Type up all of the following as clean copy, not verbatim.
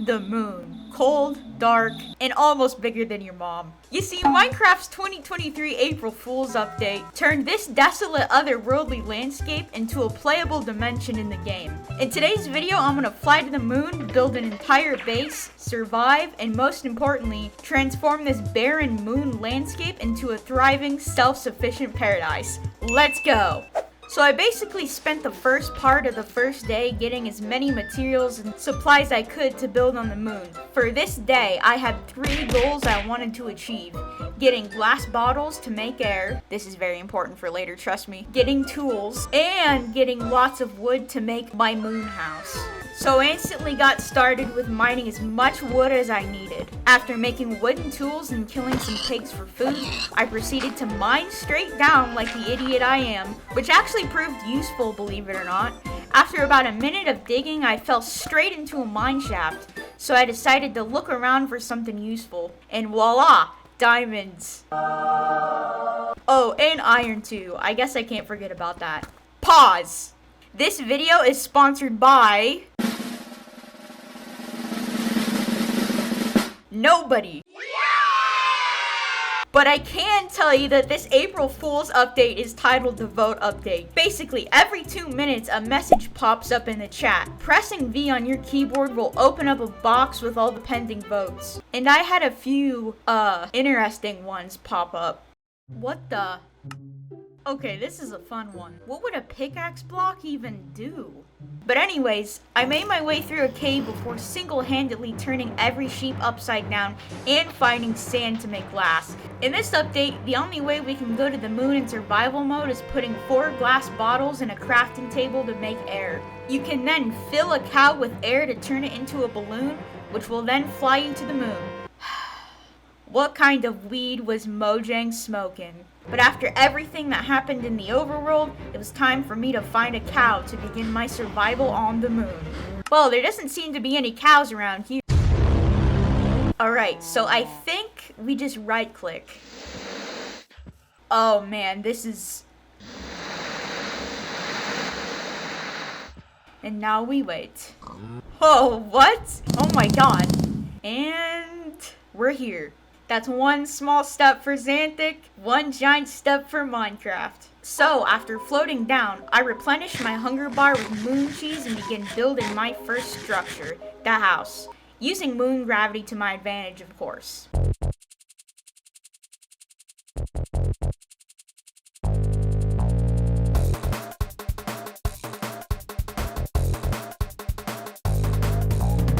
The moon. Cold, dark, and almost bigger than your mom. You see, Minecraft's 2023 April Fool's update turned this desolate otherworldly landscape into a playable dimension in the game. In today's video, I'm gonna fly to the moon, build an entire base, survive, and most importantly, transform this barren moon landscape into a thriving, self-sufficient paradise. Let's go! So I basically spent the first part of the first day getting as many materials and supplies I could to build on the moon. For this day, I had 3 goals I wanted to achieve. Getting glass bottles to make air. This is very important for later, trust me. Getting tools, and getting lots of wood to make my moon house. So I instantly got started with mining as much wood as I needed. After making wooden tools and killing some pigs for food, I proceeded to mine straight down like the idiot I am, which actually proved useful, believe it or not. After about a minute of digging, I fell straight into a mine shaft, so I decided to look around for something useful. And voila! Diamonds. Oh, and iron too. I guess I can't forget about that. Pause! This video is sponsored by... nobody. But I can tell you that this April Fool's update is titled the Vote Update. Basically, every 2 minutes a message pops up in the chat. Pressing V on your keyboard will open up a box with all the pending votes. And I had a few, interesting ones pop up. What the? Okay, this is a fun one. What would a pickaxe block even do? But anyways, I made my way through a cave before single-handedly turning every sheep upside down and finding sand to make glass. In this update, the only way we can go to the moon in survival mode is putting 4 glass bottles and a crafting table to make air. You can then fill a cow with air to turn it into a balloon, which will then fly you to the moon. What kind of weed was Mojang smoking? But after everything that happened in the overworld, it was time for me to find a cow to begin my survival on the moon. Well, there doesn't seem to be any cows around here. Alright, so I think we just right-click. Oh man, this is... And now we wait. Oh, what? Oh my god. And... we're here. That's 1 small step for Xanthic, 1 giant step for Minecraft. So, after floating down, I replenished my hunger bar with moon cheese and began building my first structure, the house. Using moon gravity to my advantage, of course.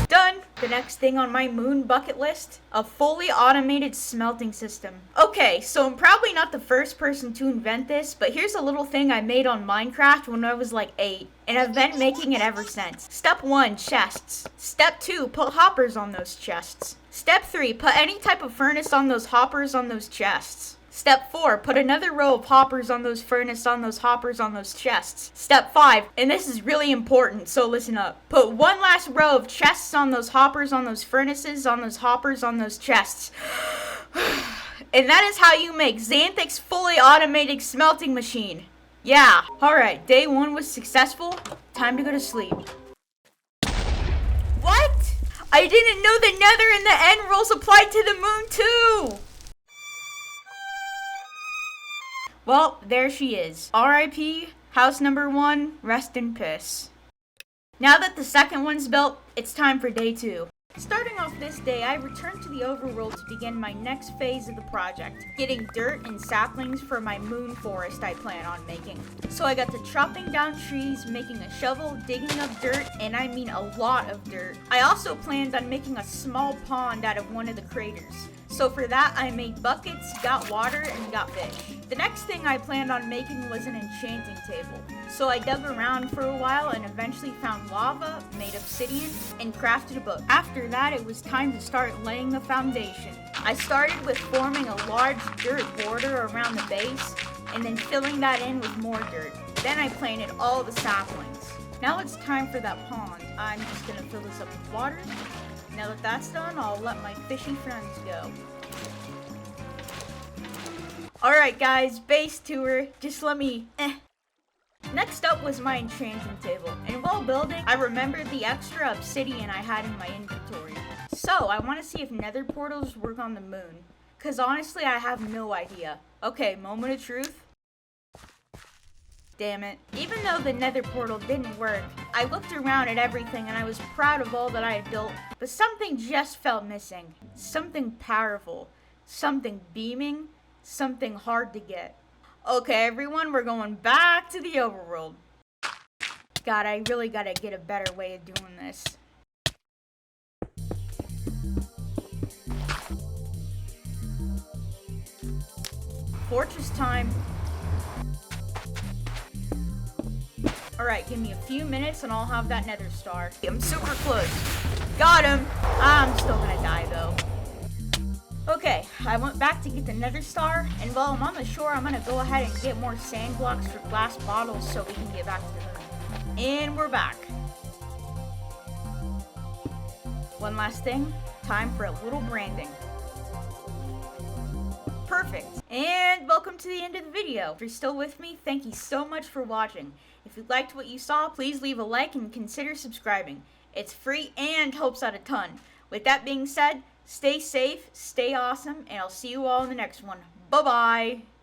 Done! The next thing on my moon bucket list, a fully automated smelting system. Okay, so I'm probably not the first person to invent this, but here's a little thing I made on Minecraft when I was like 8, and I've been making it ever since. Step 1, chests. Step 2, put hoppers on those chests. Step 3, put any type of furnace on those hoppers on those chests. Step 4, put another row of hoppers on those furnace on those hoppers on those chests. Step 5, and this is really important, so listen up. Put 1 last row of chests on those hoppers on those furnaces on those hoppers on those chests. And that is how you make Xanthic's fully automated smelting machine. Yeah. Alright, day 1 was successful. Time to go to sleep. What? I didn't know the nether and the end rules applied to the moon too! Well, there she is. R.I.P. House number 1, rest in piss. Now that the second one's built, it's time for day 2. Starting off this day, I returned to the overworld to begin my next phase of the project, getting dirt and saplings for my moon forest I plan on making. So I got to chopping down trees, making a shovel, digging up dirt, and I mean a lot of dirt. I also planned on making a small pond out of one of the craters. So for that, I made buckets, got water, and got fish. The next thing I planned on making was an enchanting table. So I dug around for a while and eventually found lava, made obsidian, and crafted a book. After that, it was time to start laying the foundation. I started with forming a large dirt border around the base, and then filling that in with more dirt. Then I planted all the saplings. Now it's time for that pond. I'm just gonna fill this up with water. Now that that's done, I'll let my fishy friends go. Alright guys, base tour. Just let me Next up was my enchanting table, and while building, I remembered the extra obsidian I had in my inventory. So, I want to see if nether portals work on the moon, cause honestly I have no idea. Okay, moment of truth. Damn it. Even though the nether portal didn't work, I looked around at everything and I was proud of all that I had built, but something just felt missing. Something powerful. Something beaming. Something hard to get. Okay, everyone, we're going back to the overworld. God, I really gotta get a better way of doing this. Fortress time. Alright, give me a few minutes and I'll have that nether star. I'm super close. Got him! I'm still gonna die though. Okay, I went back to get the nether star, and while I'm on the shore, I'm gonna go ahead and get more sand blocks for glass bottles so we can get back to the moon. And we're back. One last thing, time for a little branding. Perfect. And welcome to the end of the video. If you're still with me, thank you so much for watching. If you liked what you saw, please leave a like and consider subscribing. It's free and helps out a ton. With that being said, stay safe, stay awesome, and I'll see you all in the next one. Bye-bye!